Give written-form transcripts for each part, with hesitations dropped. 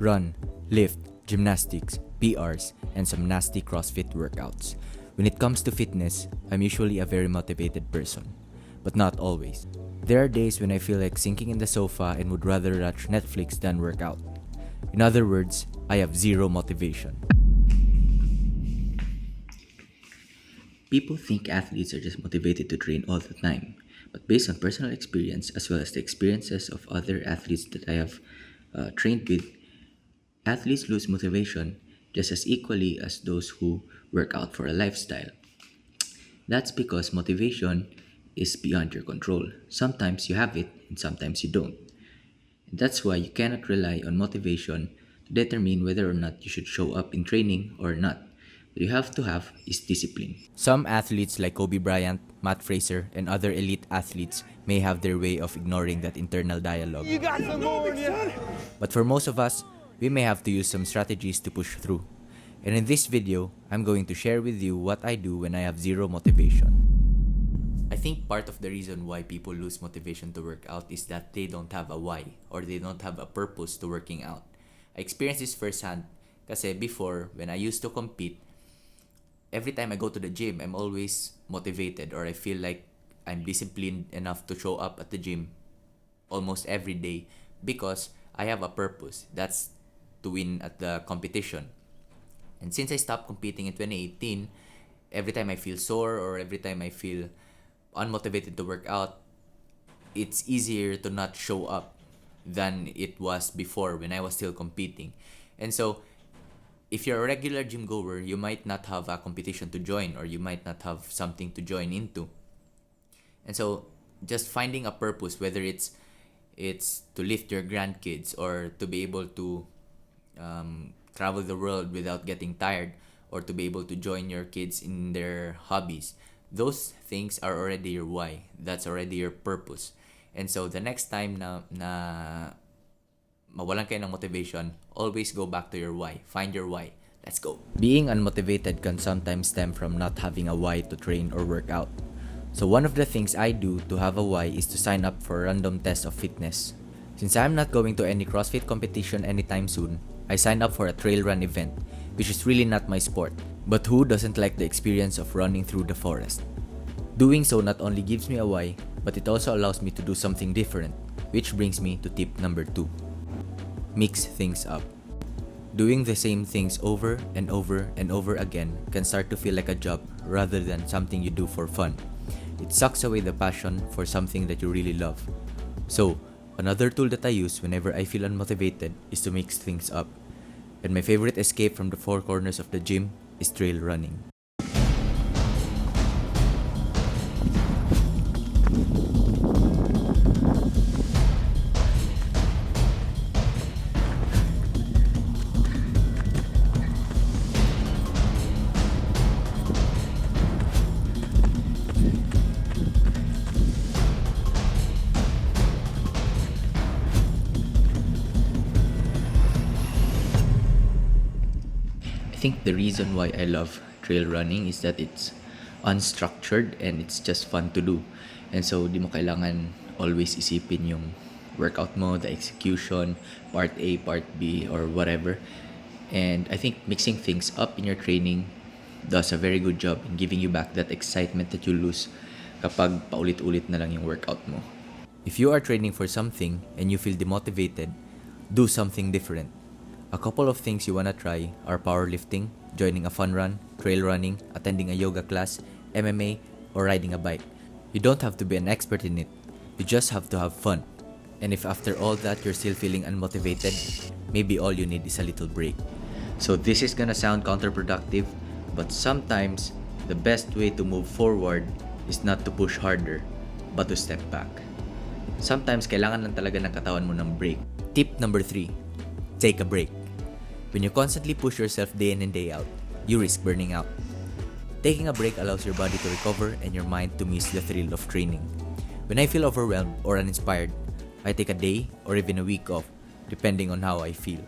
run, lift, gymnastics, PRs, and some nasty CrossFit workouts. When it comes to fitness, I'm usually a very motivated person, but not always. There are days when I feel like sinking in the sofa and would rather watch Netflix than work out. In other words, I have zero motivation. People think athletes are just motivated to train all the time, but based on personal experience as well as the experiences of other athletes that I have trained with, athletes lose motivation just as equally as those who work out for a lifestyle. That's because motivation is beyond your control. Sometimes you have it and sometimes you don't. And that's why you cannot rely on motivation to determine whether or not you should show up in training or not. What you have to have is discipline. Some athletes like Kobe Bryant, Matt Fraser, and other elite athletes may have their way of ignoring that internal dialogue. You got some more in you. But for most of us, we may have to use some strategies to push through. And in this video, I'm going to share with you what I do when I have zero motivation. I think part of the reason why people lose motivation to work out is that they don't have a why or they don't have a purpose to working out. I experienced this firsthand kasi before, when I used to compete, every time I go to the gym, I'm always motivated or I feel like I'm disciplined enough to show up at the gym almost every day because I have a purpose. That's to win at the competition. And since I stopped competing in 2018, every time I feel sore or every time I feel unmotivated to work out, it's easier to not show up than it was before when I was still competing. And so, if you're a regular gym goer, you might not have a competition to join or you might not have something to join into. And so, just finding a purpose, whether it's to lift your grandkids or to be able to travel the world without getting tired or to be able to join your kids in their hobbies, those things are already your why. That's already your purpose. And so the next time na mawalan kayo ng motivation, always go back to your why. Find your why. Let's go. Being unmotivated can sometimes stem from not having a why to train or work out. So one of the things I do to have a why is to sign up for a random test of fitness. Since I'm not going to any CrossFit competition anytime soon, I signed up for a trail run event, which is really not my sport. But who doesn't like the experience of running through the forest? Doing so not only gives me a why, but it also allows me to do something different, which brings me to tip number 2. Mix things up. Doing the same things over and over and over again can start to feel like a job rather than something you do for fun. It sucks away the passion for something that you really love. So, another tool that I use whenever I feel unmotivated is to mix things up. And my favorite escape from the four corners of the gym is trail running. I think the reason why I love trail running is that it's unstructured and it's just fun to do. And so, di mo kailangan always isipin yung workout mo, the execution, part A, part B, or whatever. And I think mixing things up in your training does a very good job in giving you back that excitement that you lose kapag paulit-ulit na lang yung workout mo. If you are training for something and you feel demotivated, do something different. A couple of things you wanna try are powerlifting, joining a fun run, trail running, attending a yoga class, MMA, or riding a bike. You don't have to be an expert in it. You just have to have fun. And if after all that you're still feeling unmotivated, maybe all you need is a little break. So this is gonna sound counterproductive, but sometimes the best way to move forward is not to push harder, but to step back. Sometimes kailangan lang talaga ng katawan mo ng break. Tip number 3, take a break. When you constantly push yourself day in and day out, you risk burning out. Taking a break allows your body to recover and your mind to miss the thrill of training. When I feel overwhelmed or uninspired, I take a day or even a week off, depending on how I feel.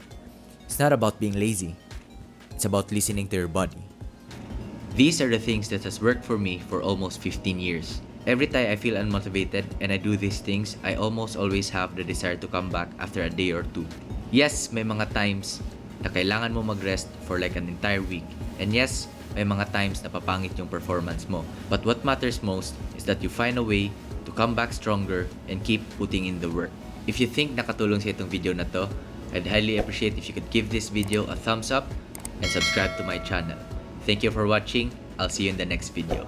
It's not about being lazy. It's about listening to your body. These are the things that has worked for me for almost 15 years. Every time I feel unmotivated and I do these things, I almost always have the desire to come back after a day or two. Yes, may mga times na kailangan mo mag-rest for like an entire week. And yes, may mga times na papangit yung performance mo. But what matters most is that you find a way to come back stronger and keep putting in the work. If you think nakatulong sa itong video na to, I'd highly appreciate if you could give this video a thumbs up and subscribe to my channel. Thank you for watching. I'll see you in the next video.